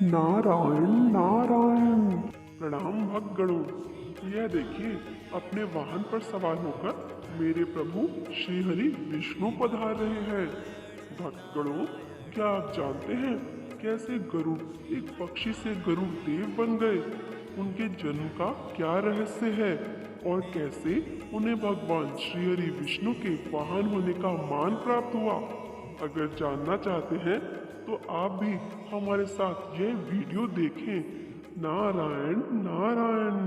नारायण नारायण। प्रणाम भक्तगणों। यह देखिए, अपने वाहन पर सवार होकर मेरे प्रभु श्री हरि विष्णु पधार रहे हैं। भक्तगणों, क्या आप जानते हैं कैसे गरुड़ एक पक्षी से गरुड़ देव बन गए? उनके जन्म का क्या रहस्य है और कैसे उन्हें भगवान श्री हरि विष्णु के वाहन होने का मान प्राप्त हुआ? अगर जानना चाहते हैं तो आप भी हमारे साथ यह वीडियो देखें। नारायण नारायण।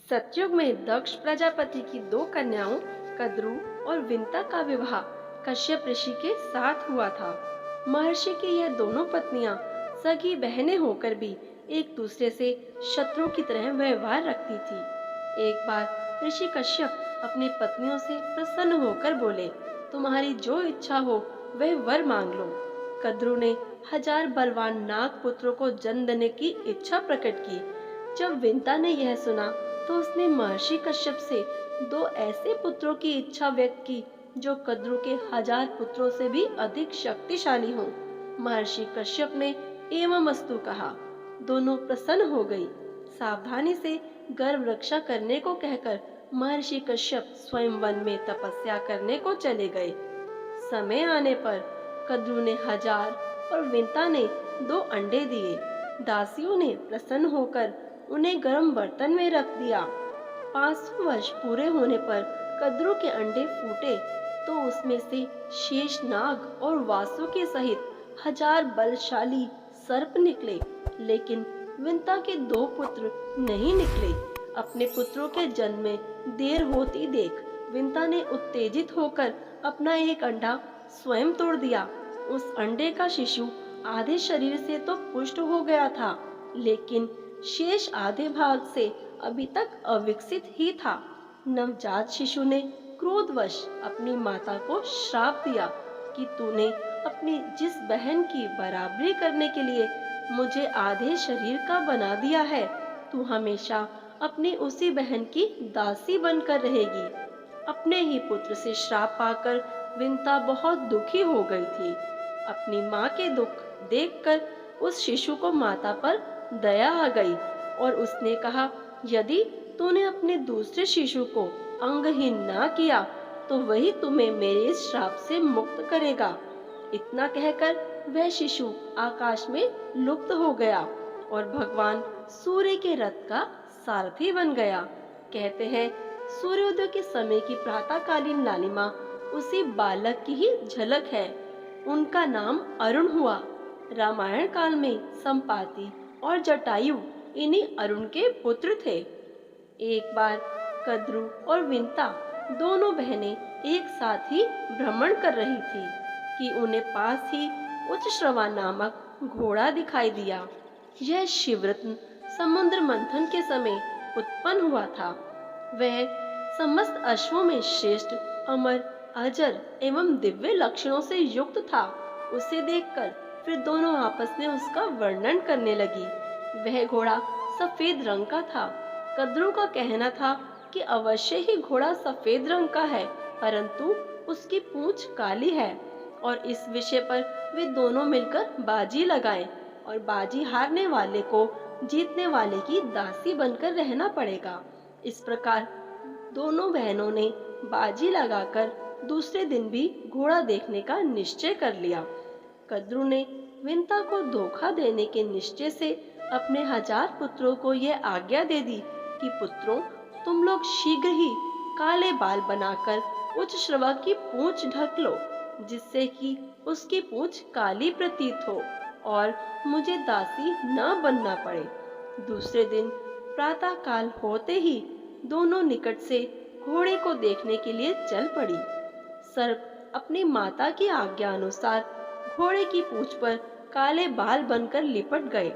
सतयुग में दक्ष प्रजापति की दो कन्याओं कद्रू और विंता का विवाह कश्यप ऋषि के साथ हुआ था। महर्षि की यह दोनों पत्नियां सगी बहनें होकर भी एक दूसरे से शत्रु की तरह व्यवहार रखती थी। एक बार ऋषि कश्यप अपनी पत्नियों से प्रसन्न होकर बोले, तुम्हारी जो इच्छा हो वह वर मांग लो। कद्रू ने 1000 बलवान नाग पुत्रों को जन्म देने की इच्छा प्रकट की। जब विंता ने यह सुना तो उसने महर्षि कश्यप से 2 ऐसे पुत्रों की इच्छा व्यक्त की जो कद्रू के 1000 पुत्रों से भी अधिक शक्तिशाली हों। महर्षि कश्यप ने एवमस्तु कहा। दोनों प्रसन्न हो गई। सावधानी से गर्भ रक्षा करने को कहकर महर्षि कश्यप स्वयं वन में तपस्या करने को चले गए। समय आने पर कद्रू ने 1000 और विंता ने 2 अंडे दिए। दासियों ने प्रसन्न होकर उन्हें गर्म बर्तन में रख दिया। 500 वर्ष पूरे होने पर कद्रू के अंडे फूटे तो उसमें से शेष नाग और वासुकी सहित 1000 बलशाली सर्प निकले, लेकिन विंता के 2 पुत्र नहीं निकले। अपने पुत्रों के जन्म में देर होती देख विंता ने उत्तेजित होकर अपना एक अंडा स्वयं तोड़ दिया। उस अंडे का शिशु आधे शरीर से तो पुष्ट हो गया था, लेकिन शेष आधे भाग से अभी तक अविकसित ही था। नवजात शिशु ने क्रोधवश अपनी माता को श्राप दिया कि तूने अपनी जिस बहन की बराबरी करने के लिए मुझे आधे शरीर का बना दिया है, तू हमेशा अपनी उसी बहन की दासी बनकर रहेगी। अपने ही पुत्र से श्राप पाकर विंता बहुत दुखी हो गई थी। अपनी माँ के दुख देखकर उस शिशु को माता पर दया आ गई और उसने कहा, यदि तूने अपने दूसरे शिशु को अंगहीन ना किया तो वही तुम्हें मेरे इस श्राप से मुक्त करेगा। इतना कहकर वह शिशु आकाश में लुप्त हो गया और भगवान सूर्य के रथ का सारथी बन गया। कहते हैं सूर्योदय के समय की प्रातःकालीन लालिमा उसी बालक की ही झलक है। उनका नाम अरुण हुआ। रामायण काल में संपाति और जटायु इन्हीं अरुण के पुत्र थे। एक बार कद्रू और विंता दोनों बहनें एक साथ ही भ्रमण कर रही थी कि उन्हें पास ही उच्चश्रवा नामक घोड़ा दिखाई दिया। यह शिवरत्न समुद्र मंथन के समय उत्पन्न हुआ था। वह समस्त अश्वों में श्रेष्ठ, अमर, अजर एवं दिव्य लक्षणों से युक्त था। उसे देखकर फिर दोनों आपस में उसका वर्णन करने लगी। वह घोड़ा सफेद रंग का था। कद्रू का कहना था कि अवश्य ही घोड़ा सफेद रंग का है, परंतु उसकी पूंछ काली है और इस विषय पर वे दोनों मिलकर बाजी लगाएं और बाजी हारने वाले को जीतने वाले की दासी बनकर रहना पड़ेगा। इस प्रकार दोनों बहनों ने बाजी लगाकर दूसरे दिन भी घोड़ा देखने का निश्चय कर लिया। कद्रू ने विंता को धोखा देने के निश्चय से अपने 1000 पुत्रों को यह आज्ञा दे दी कि पुत्रों, तुम लोग शीघ्र ही काले बाल बनाकर उच्चश्रवा की पूंछ ढक लो, जिससे कि उसकी पूंछ काली प्रतीत हो और मुझे दासी न बनना पड़े। दूसरे दिन प्रातः काल होते ही दोनों निकट से घोड़े को देखने के लिए चल पड़ी। सर्प अपनी माता की आज्ञा अनुसार घोड़े की पूंछ पर काले बाल बनकर लिपट गए।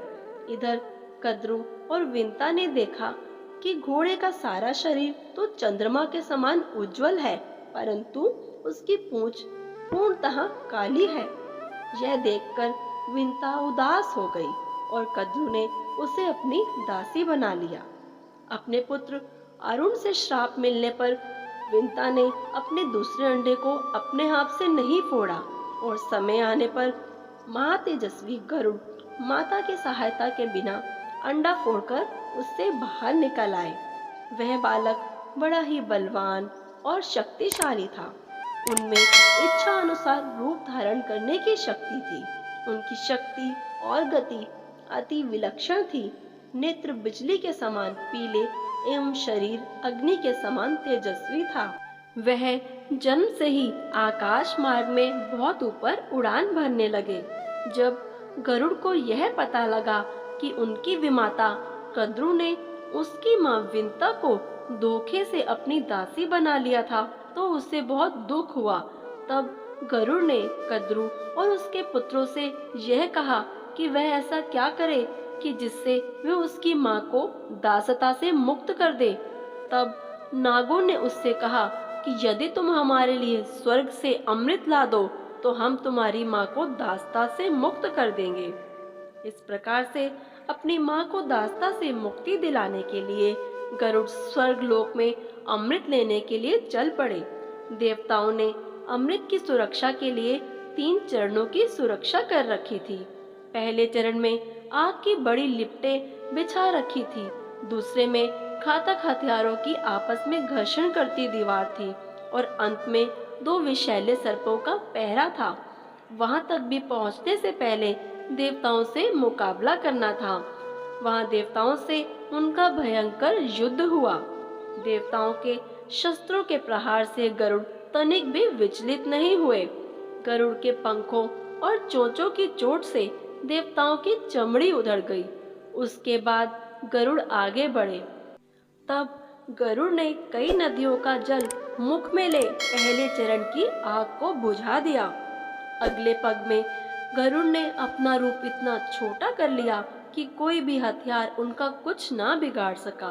इधर कद्रू और विंता ने देखा कि घोड़े का सारा शरीर तो चंद्रमा के समान उज्जवल है, परंतु उसकी पूंछ पूर्णतः काली है। यह देखकर विंता उदास हो गई और कद्रू ने उसे अपनी दासी बना लिया। अपने पुत्र अरुण से श्राप मिलने पर विंता ने अपने दूसरे अंडे को अपने हाथ से नहीं फोड़ा और समय आने पर महातेजस्वी गरुड़ माता की सहायता के बिना अंडा फोड़कर उससे बाहर निकल आए। वह बालक बड़ा ही बलवान और शक्तिशाली था। उनमें इच्छा अनुसार रूप धारण करने की शक्ति थी। उनकी शक्ति और गति अति विलक्षण थी। नेत्र बिजली के समान पीले एवं शरीर अग्नि के समान तेजस्वी था। वह जन्म से ही आकाश मार्ग में बहुत ऊपर उड़ान भरने लगे। जब गरुड़ को यह पता लगा कि उनकी विमाता कद्रू ने उसकी मां विंता को धोखे से अपनी दासी बना लिया था, तो उसे बहुत दुख हुआ। तब गरुड़ ने कद्रू और उसके पुत्रों से यह कहा कि वह ऐसा क्या करे कि जिससे वे उसकी मां को दासता से मुक्त कर दे। तब नागों ने उससे कहा कि यदि तुम हमारे लिए स्वर्ग से अमृत ला दो तो हम तुम्हारी मां को दासता से मुक्त कर देंगे। इस प्रकार से अपनी मां को दासता से मुक्ति दिलाने के लिए गरुड़ स्वर्ग लोक में अमृत लेने के लिए चल पड़े। देवताओं ने अमृत की सुरक्षा के लिए 3 चरणों की सुरक्षा कर रखी थी। पहले चरण में आग की बड़ी लिपटें बिछा रखी थी। दूसरे में घातक हथियारों की आपस में घर्षण करती दीवार थी और अंत में 2 विषैले सर्पों का पहरा था। वहां तक भी पहुंचने से पहले देवताओं से मुकाबला करना था। वहां देवताओं से उनका भयंकर युद्ध हुआ। देवताओं के शस्त्रों के प्रहार से गरुड़ तनिक भी विचलित नहीं हुए। गरुड़ के पंखों और चोंचों की चोट से देवताओं की चमड़ी उधड़ गई। उसके बाद गरुड़ आगे बढ़े। तब गरुड़ ने कई नदियों का जल मुख में ले पहले चरण की आग को बुझा दिया। अगले पग में गरुड़ ने अपना रूप इतना छोटा कर लिया कि कोई भी हथियार उनका कुछ ना बिगाड़ सका,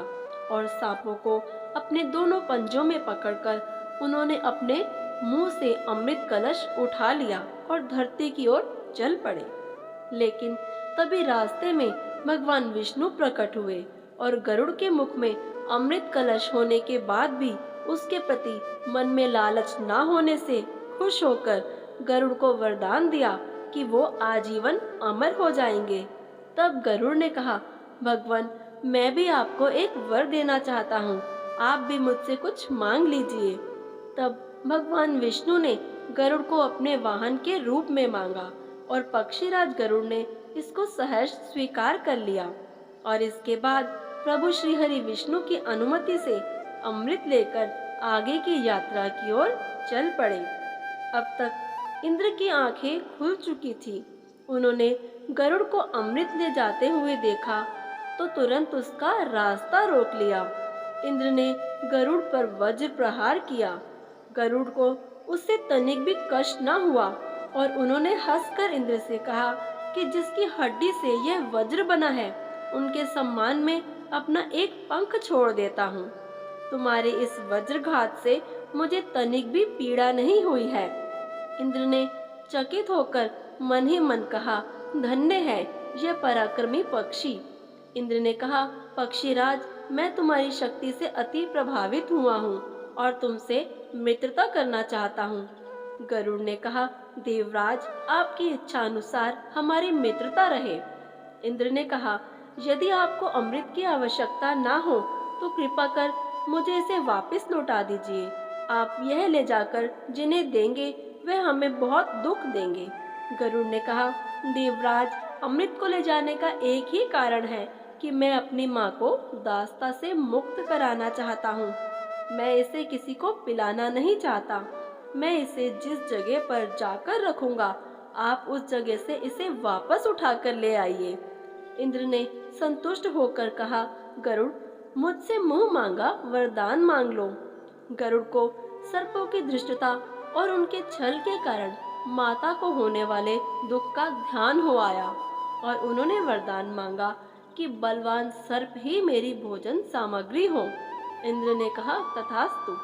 और सांपों को अपने दोनों पंजों में पकड़कर उन्होंने अपने मुंह से अमृत कलश उठा लिया और धरती की ओर चल पड़े। लेकिन तभी रास्ते में भगवान विष्णु प्रकट हुए और गरुड़ के मुख में अमृत कलश होने के बाद भी उसके प्रति मन में लालच ना होने से खुश होकर गरुड़ को वरदान दिया कि वो आजीवन अमर हो जाएंगे। तब गरुड़ ने कहा, भगवान, मैं भी आपको एक वर देना चाहता हूँ, आप भी मुझसे कुछ मांग लीजिए। तब भगवान विष्णु ने गरुड़ को अपने वाहन के रूप में मांगा और पक्षीराज गरुड़ ने इसको सहर्ष स्वीकार कर लिया। और इसके बाद प्रभु श्री हरि विष्णु की अनुमति से अमृत लेकर आगे की यात्रा की ओर चल पड़े। अब तक इंद्र की आंखें खुल चुकी थी। उन्होंने गरुड़ को अमृत ले जाते हुए देखा तो तुरंत उसका रास्ता रोक लिया। इंद्र ने गरुड़ पर वज्र प्रहार किया। गरुड़ को उससे तनिक भी कष्ट न हुआ और उन्होंने हंसकर इंद्र से कहा कि जिसकी हड्डी से यह वज्र बना है, उनके सम्मान में अपना एक पंख छोड़ देता हूँ। तुम्हारे इस वज्रघात से मुझे तनिक भी पीड़ा नहीं हुई है। इंद्र ने चकित होकर मन ही मन कहा, धन्य है यह पराक्रमी पक्षी। इंद्र ने कहा, पक्षीराज, मैं तुम्हारी शक्ति से अति प्रभावित हुआ हूँ और तुमसे मित्रता करना चाहता हूँ। गरुड़ ने कहा, देवराज, आपकी इच्छा अनुसार हमारी मित्रता रहे। इंद्र ने कहा, यदि आपको अमृत की आवश्यकता ना हो तो कृपा कर मुझे इसे वापस लौटा दीजिए। आप यह ले जाकर जिन्हें देंगे वे हमें बहुत दुख देंगे। गरुड़ ने कहा, देवराज, अमृत को ले जाने का एक ही कारण है कि मैं अपनी माँ को दासता से मुक्त कराना चाहता हूँ। मैं इसे किसी को पिलाना नहीं चाहता। मैं इसे जिस जगह पर जाकर रखूंगा, आप उस जगह से इसे वापस उठाकर ले आइए। इंद्र ने संतुष्ट होकर कहा, गरुड़, मुझसे मुंह मांगा वरदान मांग लो। गरुड़ को सर्पों की धृष्टता और उनके छल के कारण माता को होने वाले दुख का ध्यान हो आया और उन्होंने वरदान मांगा कि बलवान सर्प ही मेरी भोजन सामग्री हो। इंद्र ने कहा, तथास्तु।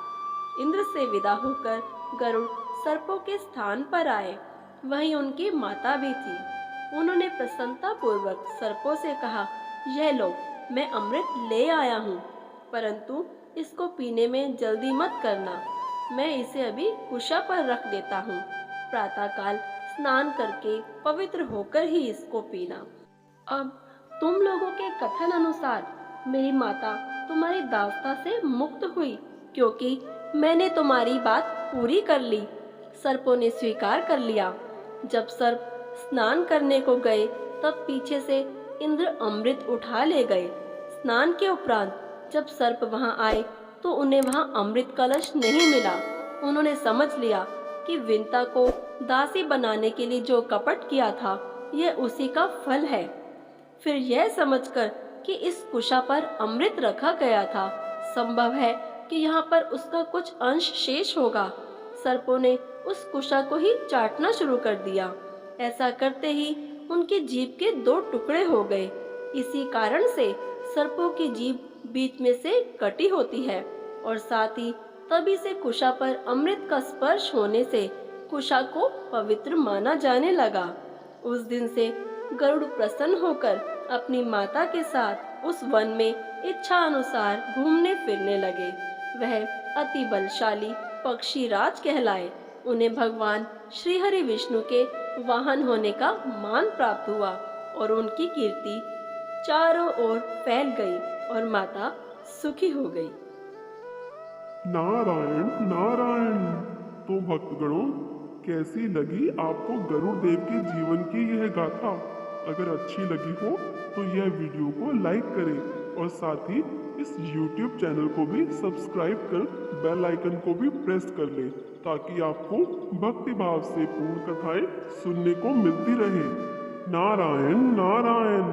इंद्र से विदा होकर गरुड़ सर्पों के स्थान पर आए। वहीं उनकी माता भी थी। उन्होंने प्रसन्नता पूर्वक सर्पों से कहा, यह लो, मैं अमृत ले आया हूँ, परंतु इसको पीने में जल्दी मत करना। मैं इसे अभी कुशा पर रख देता हूँ। प्रातःकाल स्नान करके पवित्र होकर ही इसको पीना। अब तुम लोगों के कथन अनुसार मेरी माता तुम्हारी दास्ता से मुक्त हुई, क्योंकि मैंने तुम्हारी बात पूरी कर ली। सर्पों ने स्वीकार कर लिया। जब सर्प स्नान करने को गए, तब पीछे से इंद्र अमृत उठा ले गए। स्नान के उपरांत जब सर्प वहां आए, तो उन्हें वहां अमृत कलश नहीं मिला। उन्होंने समझ लिया कि विंता को दासी बनाने के लिए जो कपट किया था, यह उसी का फल है। फिर यह समझकर कि इस कुशा पर अमृत रखा गया था, संभव है कि यहाँ पर उसका कुछ अंश शेष होगा, सर्पों ने उस कुशा को ही चाटना शुरू कर दिया। ऐसा करते ही उनकी जीभ के दो टुकड़े हो गए। इसी कारण से सर्पों की जीभ बीच में से कटी होती है, और साथ ही तभी से कुशा पर अमृत का स्पर्श होने से कुशा को पवित्र माना जाने लगा। उस दिन से गरुड़ प्रसन्न होकर अपनी माता के साथ उस वन में इच्छा अनुसार घूमने फिरने लगे। वह अति बलशाली पक्षी राज कहलाए। उन्हें भगवान श्री हरि विष्णु के वाहन होने का मान प्राप्त हुआ, और उनकी कीर्ति चारों ओर फैल गई और माता सुखी हो गई। नारायण नारायण। तो भक्तगणों, कैसी लगी आपको गरुड़ देव के जीवन की यह गाथा? अगर अच्छी लगी हो तो यह वीडियो को लाइक करें और साथ ही इस YouTube चैनल को भी सब्सक्राइब कर बेल आइकन को भी प्रेस कर लें, ताकि आपको भक्ति भाव से पूर्ण कथाएं सुनने को मिलती रहे। नारायण नारायण।